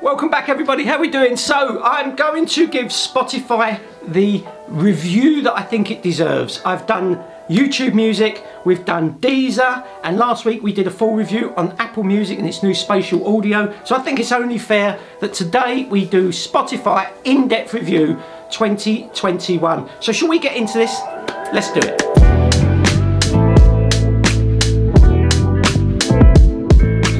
Welcome back everybody, how are we doing? So I'm going to give Spotify the review that I think it deserves. I've done YouTube Music, we've done Deezer, and last week we did a full review on Apple Music and its new spatial audio. So I think it's only fair that today we do Spotify in-depth review 2021. So shall we get into this? Let's do it.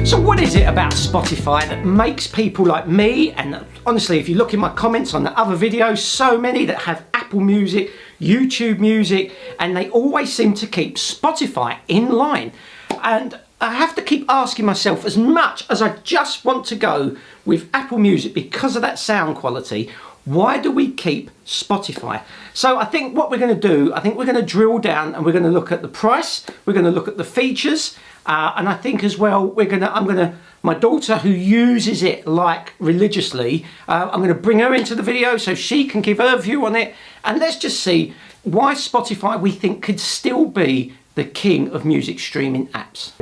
So what is it about Spotify that makes people like me, and honestly if you look in my comments on the other videos, so many that have Apple Music, YouTube Music, and they always seem to keep Spotify in line. And I have to keep asking myself, as much as I just want to go with Apple Music because of that sound quality, why do we keep Spotify? So I think what we're going to do, I think we're going to drill down and we're going to look at the price, we're going to look at the features, and I think as well my daughter who uses it like religiously, I'm going to bring her into the video so she can give her view on it, and let's just see why Spotify we think could still be the king of music streaming apps.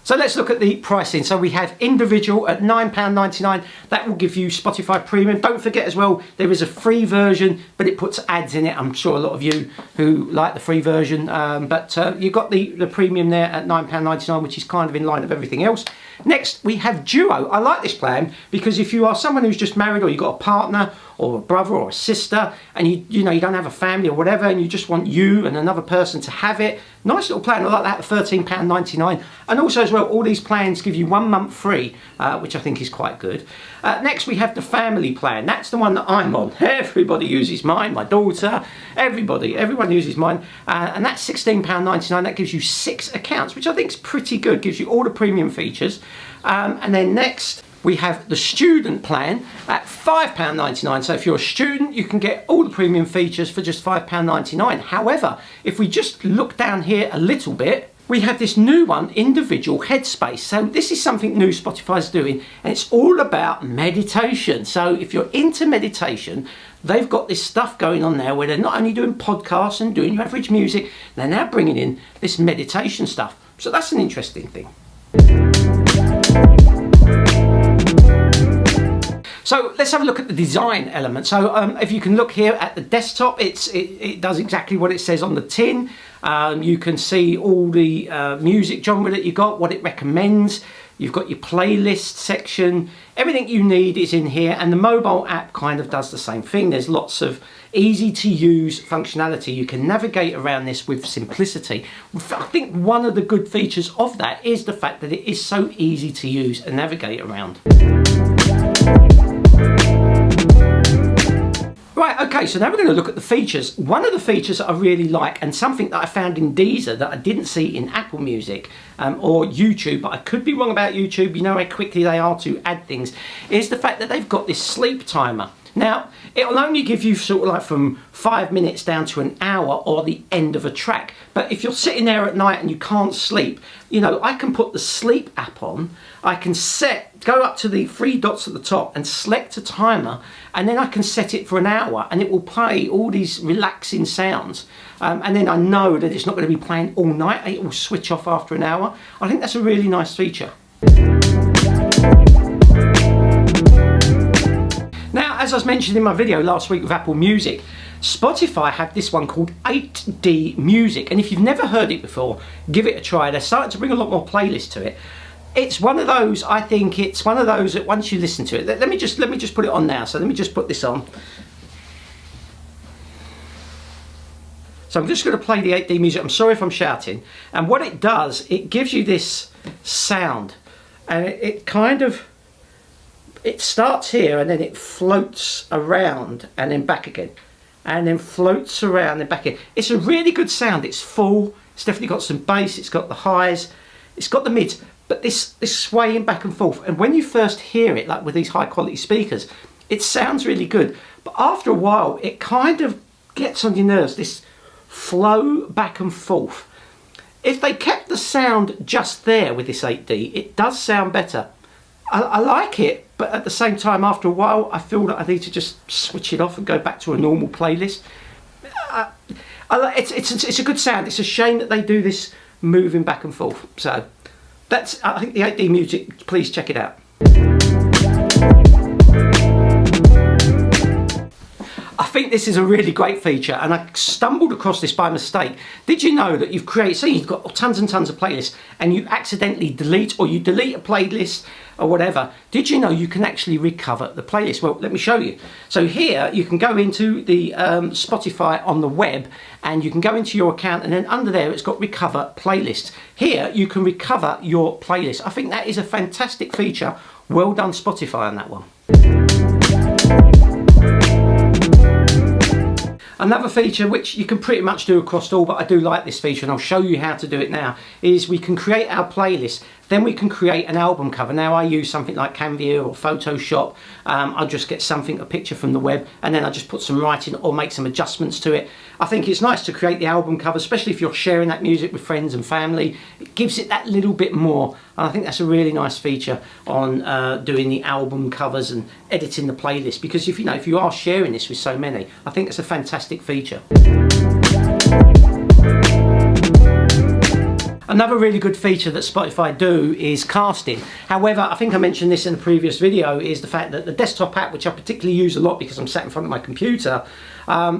So let's look at the pricing. So we have individual at £9.99. That will give you Spotify Premium. Don't forget as well, there is a free version, but it puts ads in it. I'm sure a lot of you who like the free version, but you've got the premium there at £9.99, which is kind of in line with everything else. Next, we have Duo. I like this plan because if you are someone who's just married, or you've got a partner or a brother or a sister, and you don't have a family or whatever, and you just want you and another person to have it, nice little plan. I like that at £13.99. And also as well, all these plans give you 1 month free, which I think is quite good. Next we have the family plan. That's the one that I'm on. Everybody uses mine, my daughter, everyone uses mine, and that's £16.99. That gives you 6 accounts, which I think is pretty good. Gives you all the premium features. And then next we have the student plan at £5.99. So if you're a student, you can get all the premium features for just £5.99. However, if we just look down here a little bit, we have this new one, individual headspace. So this is something new Spotify's doing, and it's all about meditation. So if you're into meditation, they've got this stuff going on there where they're not only doing podcasts and doing your average music, they're now bringing in this meditation stuff. So that's an interesting thing. So let's have a look at the design element. So if you can look here at the desktop, it does exactly what it says on the tin. You can see all the music genre that you got, what it recommends. You've got your playlist section. Everything you need is in here, and the mobile app kind of does the same thing. There's lots of easy to use functionality. You can navigate around this with simplicity. I think one of the good features of that is the fact that it is so easy to use and navigate around. Right, okay, so now we're going to look at the features. One of the features that I really like, and something that I found in Deezer that I didn't see in Apple Music or YouTube, but I could be wrong about YouTube, you know how quickly they are to add things, is the fact that they've got this sleep timer. Now, it'll only give you sort of like from 5 minutes down to an hour or the end of a track. But if you're sitting there at night and you can't sleep, I can put the sleep app on, I can go up to the 3 dots at the top and select a timer, and then I can set it for an hour and it will play all these relaxing sounds. And then I know that it's not going to be playing all night, it will switch off after an hour. I think that's a really nice feature. Now, as I was mentioned in my video last week with Apple Music, Spotify have this one called 8D Music, and if you've never heard it before, give it a try. They're starting to bring a lot more playlists to it. It's one of those, I think it's one of those that once you listen to it, let me just put it on now. So let me just put this on. So I'm just going to play the 8D Music. I'm sorry if I'm shouting. And what it does, it gives you this sound, and it starts here and then it floats around and then back again, and then floats around and back again. It's a really good sound. It's full. It's definitely got some bass. It's got the highs. It's got the mids. But this swaying back and forth. And when you first hear it, like with these high quality speakers, it sounds really good. But after a while, it kind of gets on your nerves. This flow back and forth. If they kept the sound just there with this 8D, it does sound better. I like it, but at the same time, after a while, I feel that I need to just switch it off and go back to a normal playlist. It's a good sound. It's a shame that they do this moving back and forth. So That's, I think, the 8D music. Please check it out. I think this is a really great feature, and I stumbled across this by mistake. Did you know that you've created, say you've got tons and tons of playlists and you accidentally delete, or you delete a playlist or whatever, did you know you can actually recover the playlist? Well, let me show you. So here you can go into the Spotify on the web, and you can go into your account, and then under there it's got recover playlists. Here you can recover your playlist. I think that is a fantastic feature. Well done Spotify on that one. Another feature which you can pretty much do across all, but I do like this feature and I'll show you how to do it now, is we can create our playlist, then we can create an album cover. Now I use something like Canva or Photoshop. I'll just get something, a picture from the web, and then I just put some writing or make some adjustments to it. I think it's nice to create the album cover, especially if you're sharing that music with friends and family. It gives it that little bit more, and I think that's a really nice feature on doing the album covers and editing the playlist, because if you are sharing this with so many, I think it's a fantastic feature. Another really good feature that Spotify do is casting. However, I think I mentioned this in a previous video, is the fact that the desktop app, which I particularly use a lot because I'm sat in front of my computer,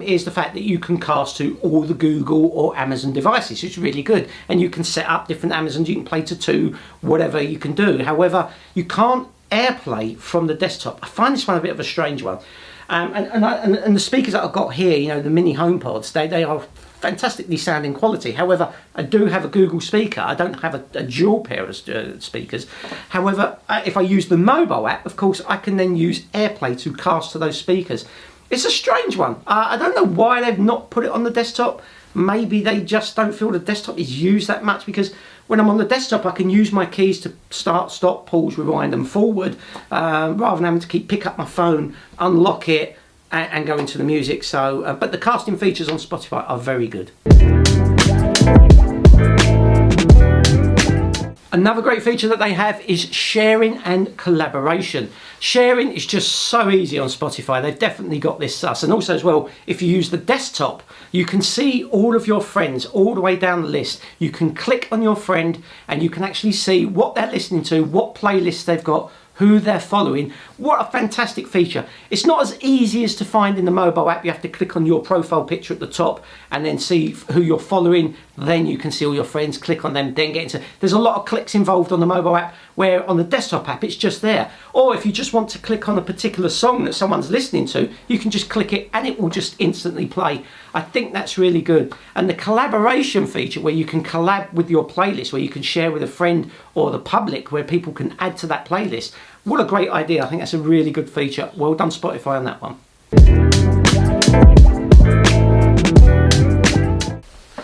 is the fact that you can cast to all the Google or Amazon devices. It's really good, and you can set up different Amazons, you can play to 2, whatever you can do. However, you can't AirPlay from the desktop. I find this one a bit of a strange one. And the speakers that I've got here, the mini HomePods, they are fantastically sounding quality. However, I do have a Google speaker. I don't have a dual pair of speakers. However, if I use the mobile app, of course, I can then use AirPlay to cast to those speakers. It's a strange one. I don't know why they've not put it on the desktop. Maybe they just don't feel the desktop is used that much, because when I'm on the desktop I can use my keys to start, stop, pause, rewind and forward, rather than having to pick up my phone, unlock it and go into the music. So, but the casting features on Spotify are very good. Another great feature that they have is sharing and collaboration. Sharing is just so easy on Spotify. They've definitely got this sus. And also as well, if you use the desktop, you can see all of your friends all the way down the list. You can click on your friend and you can actually see what they're listening to, what playlists they've got, who they're following. What a fantastic feature. It's not as easy as to find in the mobile app. You have to click on your profile picture at the top and then see who you're following. Then you can see all your friends, click on them, then get into... There's a lot of clicks involved on the mobile app, where on the desktop app it's just there. Or if you just want to click on a particular song that someone's listening to, you can just click it and it will just instantly play. I think that's really good. And the collaboration feature, where you can collab with your playlist, where you can share with a friend or the public, where people can add to that playlist. What a great idea. I think that's a really good feature. Well done Spotify on that one.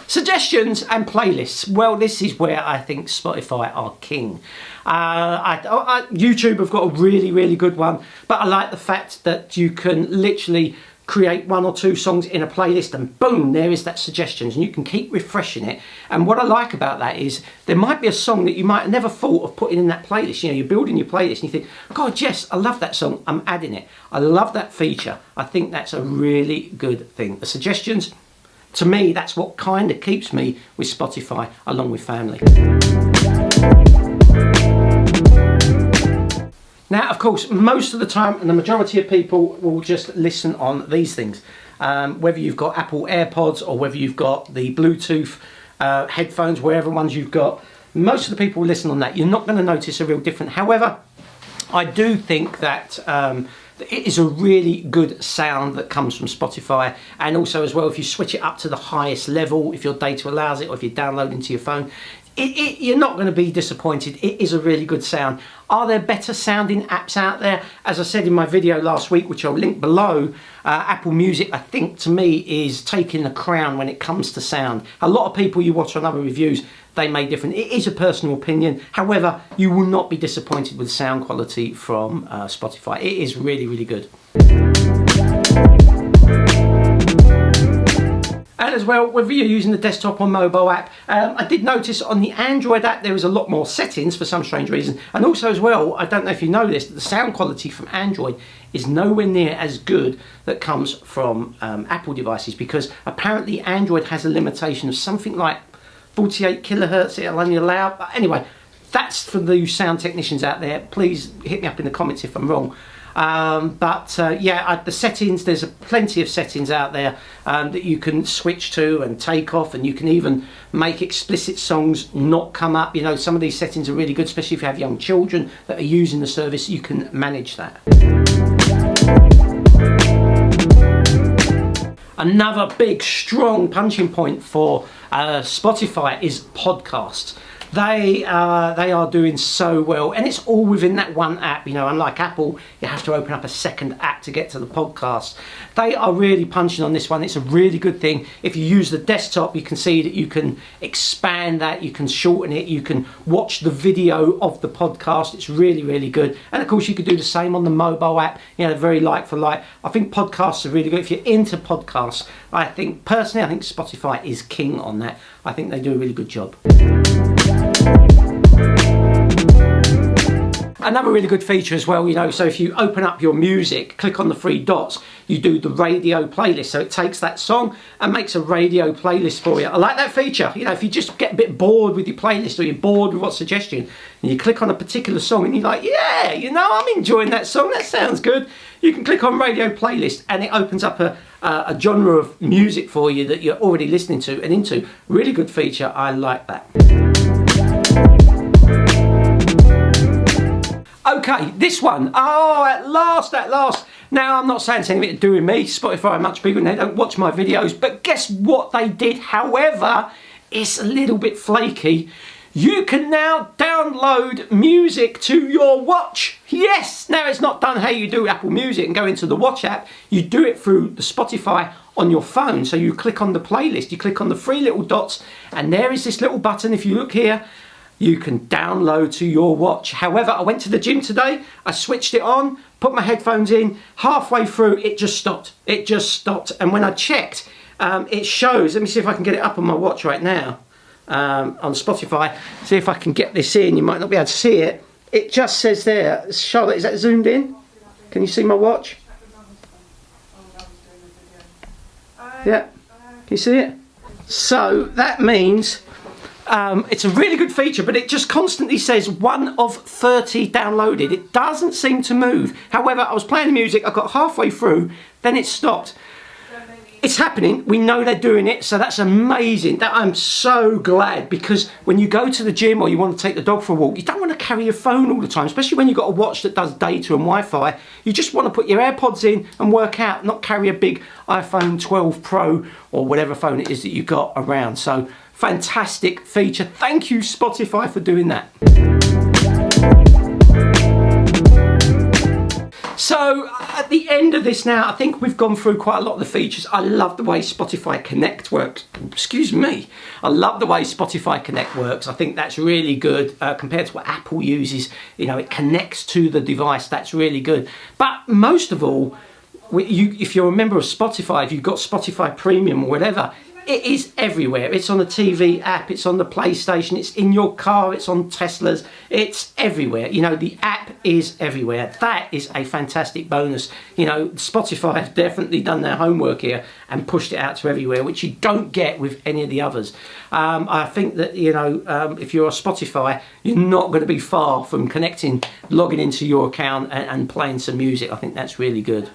Suggestions and playlists. Well, this is where I think Spotify are king. YouTube have got a really, really good one, but I like the fact that you can literally create 1 or 2 songs in a playlist and boom, there is that suggestions, and you can keep refreshing it. And what I like about that is there might be a song that you might have never thought of putting in that playlist. You're building your playlist and you think, God, yes, I love that song, I'm adding it. I love that feature. I think that's a really good thing. The suggestions, to me, that's what kind of keeps me with Spotify along with family. Now, of course, most of the time, and the majority of people will just listen on these things. Whether you've got Apple AirPods or whether you've got the Bluetooth headphones, wherever ones you've got, most of the people will listen on that. You're not going to notice a real difference. However, I do think that it is a really good sound that comes from Spotify. And also as well, if you switch it up to the highest level, if your data allows it, or if you download into your phone, you're not going to be disappointed. It is a really good sound. Are there better sounding apps out there? As I said in my video last week, which I'll link below, Apple Music, I think, to me, is taking the crown when it comes to sound. A lot of people you watch on other reviews, they may different. It is a personal opinion. However, you will not be disappointed with sound quality from Spotify. It is really, really good. And as well, whether you're using the desktop or mobile app, I did notice on the Android app there is a lot more settings for some strange reason. And also as well, I don't know if you know this, the sound quality from Android is nowhere near as good that comes from Apple devices, because apparently Android has a limitation of something like 48 kilohertz it'll only allow. But anyway, That's for the sound technicians out there. Please hit me up in the comments if I'm wrong. The settings, there's plenty of settings out there that you can switch to and take off, and you can even make explicit songs not come up. You know, some of these settings are really good, especially if you have young children that are using the service. You can manage that. Another big, strong punching point for Spotify is podcasts. They are doing so well, and it's all within that one app. You know, unlike Apple, you have to open up a second app to get to the podcast. They are really punching on this one. It's a really good thing. If you use the desktop, you can see that you can expand that, you can shorten it, you can watch the video of the podcast. It's really, really good. And of course, you could do the same on the mobile app. You know, very like for like. I think podcasts are really good. If you're into podcasts, I think Spotify is king on that. I think they do a really good job. Another really good feature as well, you know, so if you open up your music, click on the three dots, you do the radio playlist. So it takes that song and makes a radio playlist for you. I like that feature. You know, if you just get a bit bored with your playlist, or you're bored with what suggestion, and you click on a particular song and you're like, yeah, you know, I'm enjoying that song, that sounds good. You can click on radio playlist and it opens up a genre of music for you that you're already listening to and into. Really good feature. I like that. Okay, this one. Oh, at last. Now, I'm not saying it's anything to do with me. Spotify are much bigger and they don't watch my videos. But guess what they did? However, it's a little bit flaky. You can now download music to your watch. Yes! Now, it's not done how you do Apple Music and go into the Watch app. You do it through the Spotify on your phone. So you click on the playlist, you click on the three little dots, and there is this little button. If you look here, you can download to your watch. However, I went to the gym today, I switched it on, put my headphones in, halfway through it just stopped. And when I checked, it shows, let me see if I can get it up on my watch right now, on Spotify, see if I can get this in. You might not be able to see it. It just says there, Charlotte, is that zoomed in? Can you see my watch? Yeah, can you see it? So that means it's a really good feature, but it just constantly says 1 of 30 downloaded. It doesn't seem to move. However, I was playing the music, I got halfway through, then it stopped. It's happening. We know they're doing it, so that's amazing. That I'm so glad, because when you go to the gym or you want to take the dog for a walk, you don't want to carry your phone all the time, especially when you've got a watch that does data and Wi-Fi. You just want to put your AirPods in and work out, not carry a big iPhone 12 Pro or whatever phone it is that you got around. So fantastic feature. Thank you, Spotify, for doing that. So at the end of this now, I think we've gone through quite a lot of the features. I love the way Spotify Connect works. Excuse me. I love the way Spotify Connect works. I think that's really good compared to what Apple uses. You know, it connects to the device. That's really good. But most of all, if you're a member of Spotify, if you've got Spotify Premium or whatever, it is everywhere. It's on the TV app, it's on the PlayStation, it's in your car, it's on Teslas, it's everywhere. You know, the app is everywhere. That is a fantastic bonus. You know, Spotify have definitely done their homework here and pushed it out to everywhere, which you don't get with any of the others. I think that, you know, if you're a Spotify, you're not going to be far from connecting, logging into your account and playing some music. I think that's really good.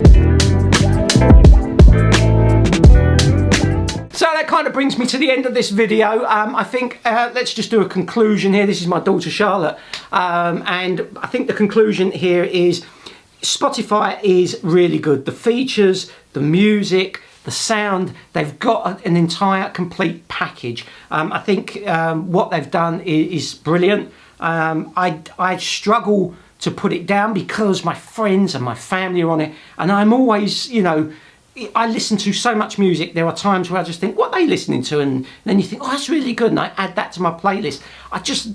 So that kind of brings me to the end of this video. I think let's just do a conclusion here. This is my daughter Charlotte, and I think the conclusion here is Spotify is really good. The features, the music, the sound, they've got an entire complete package. I think what they've done is brilliant. I struggle to put it down because my friends and my family are on it, and I'm always, you know, I listen to so much music. There are times where I just think, what are they listening to? And then you think, oh, that's really good. And I add that to my playlist.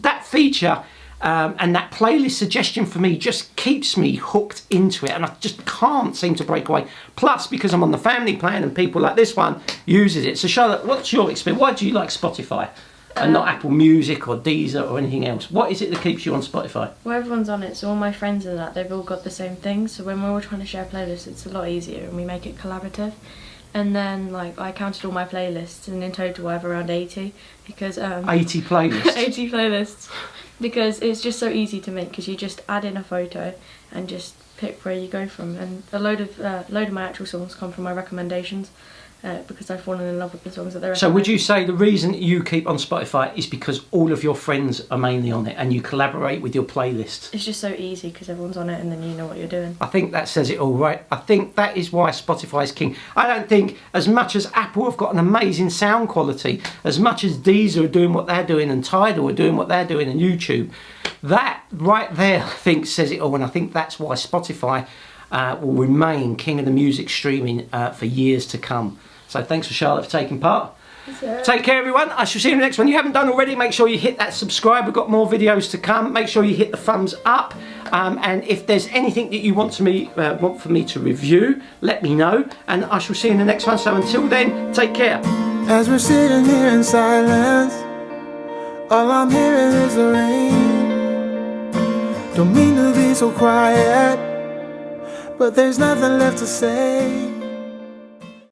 That feature and that playlist suggestion for me just keeps me hooked into it. And I just can't seem to break away. Plus, because I'm on the family plan and people like this one uses it. So Charlotte, what's your experience? Why do you like Spotify and not Apple Music or Deezer or anything else? What is it that keeps you on Spotify? Well, everyone's on it, so all my friends and that, they've all got the same thing, so when we're all trying to share playlists, it's a lot easier and we make it collaborative. And then, like, I counted all my playlists, and in total I have around 80, because 80 playlists? 80 playlists, because it's just so easy to make, because you just add in a photo and just pick where you go from. And a load of my actual songs come from my recommendations, because I've fallen in love with the songs that they're. So would you say the reason you keep on Spotify is because all of your friends are mainly on it and you collaborate with your playlists? It's just so easy because everyone's on it and then you know what you're doing. I think that says it all, right? I think that is why Spotify is king. I don't think, as much as Apple have got an amazing sound quality, as much as Deezer are doing what they're doing and Tidal are doing what they're doing and YouTube, that right there I think says it all, and I think that's why Spotify will remain king of the music streaming for years to come. So thanks for Charlotte for taking part. Take care everyone, I shall see you in the next one. You haven't done already, make sure you hit that subscribe, we've got more videos to come. Make sure you hit the thumbs up, and if there's anything that you want for me to review, let me know, and I shall see you in the next one. So until then, take care. As we're sitting here in silence, all I'm hearing is the rain. Don't mean to be so quiet, but there's nothing left to say.